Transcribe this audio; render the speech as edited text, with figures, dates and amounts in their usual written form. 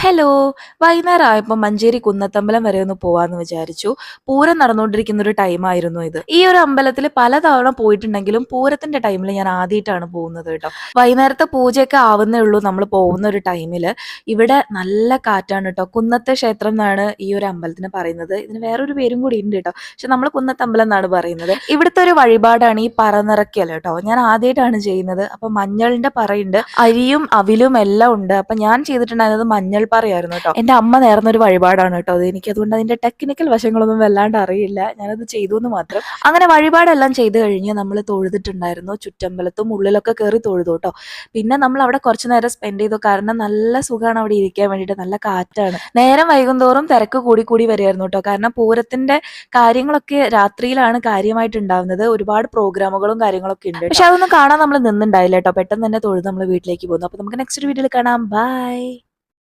Hello! വൈകുന്നേരമായപ്പോൾ Manjeri കുന്നത്തമ്പലം വരെ ഒന്ന് പോവാന്ന് വിചാരിച്ചു. പൂരം നടന്നുകൊണ്ടിരിക്കുന്ന ഒരു ടൈമായിരുന്നു ഇത്. ഈ ഒരു അമ്പലത്തിൽ പലതവണ പോയിട്ടുണ്ടെങ്കിലും പൂരത്തിന്റെ ടൈമിൽ ഞാൻ ആദ്യമായിട്ടാണ് പോകുന്നത് കേട്ടോ. വൈകുന്നേരത്തെ പൂജയൊക്കെ ആവുന്നേ ഉള്ളൂ നമ്മൾ പോകുന്ന ഒരു ടൈമിൽ. ഇവിടെ നല്ല കാറ്റാണ് കേട്ടോ. കുന്നത്തെ ക്ഷേത്രം എന്നാണ് ഈ ഒരു അമ്പലത്തിന് പറയുന്നത്. ഇതിന് വേറൊരു പേരും കൂടി ഉണ്ട് കേട്ടോ. പക്ഷെ നമ്മൾ കുന്നത്തമ്പലം എന്നാണ് പറയുന്നത്. ഇവിടുത്തെ ഒരു വഴിപാടാണ് ഈ പറ നിറയ്ക്കൽ കേട്ടോ. ഞാൻ ആദ്യമായിട്ടാണ് ചെയ്യുന്നത്. അപ്പൊ മഞ്ഞളിന്റെ പറയുണ്ട്, അരിയും അവിലും എല്ലാം ഉണ്ട്. അപ്പൊ ഞാൻ ചെയ്തിട്ടുണ്ടായിരുന്നത് മഞ്ഞൾ പറയായിരുന്നു കേട്ടോ. എന്റെ അമ്മ നേർന്നൊരു വഴിപാടാണ് കേട്ടോ അത്. എനിക്ക് അതുകൊണ്ട് അതിന്റെ ടെക്നിക്കൽ വശങ്ങളൊന്നും വല്ലാണ്ട് അറിയില്ല. ഞാനത് ചെയ്തു എന്ന് മാത്രം. അങ്ങനെ വഴിപാടെല്ലാം ചെയ്ത് കഴിഞ്ഞ് നമ്മൾ തൊഴുതിട്ടുണ്ടായിരുന്നു. ചുറ്റമ്പലത്തും ഉള്ളിലൊക്കെ കയറി തൊഴുതു കേട്ടോ. പിന്നെ നമ്മൾ അവിടെ കുറച്ചു നേരം സ്പെൻഡ് ചെയ്തു. കാരണം നല്ല സുഖമാണ് അവിടെ ഇരിക്കാൻ വേണ്ടിയിട്ട്. നല്ല കാറ്റാണ്. നേരം വൈകുന്തോറും തിരക്ക് കൂടി കൂടി വരികയായിരുന്നു കേട്ടോ. കാരണം പൂരത്തിന്റെ കാര്യങ്ങളൊക്കെ രാത്രിയിലാണ് കാര്യമായിട്ട് ഉണ്ടാവുന്നത്. ഒരുപാട് പ്രോഗ്രാമുകളും കാര്യങ്ങളൊക്കെ ഉണ്ട്. പക്ഷെ അതൊന്നും കാണാൻ നമ്മൾ നിന്നുണ്ടായില്ല കേട്ടോ. പെട്ടെന്ന് തന്നെ തൊഴുത് നമ്മൾ വീട്ടിലേക്ക് പോകുന്നു. അപ്പൊ നമുക്ക് നെക്സ്റ്റ് വീഡിയോയിൽ കാണാം. ബൈ.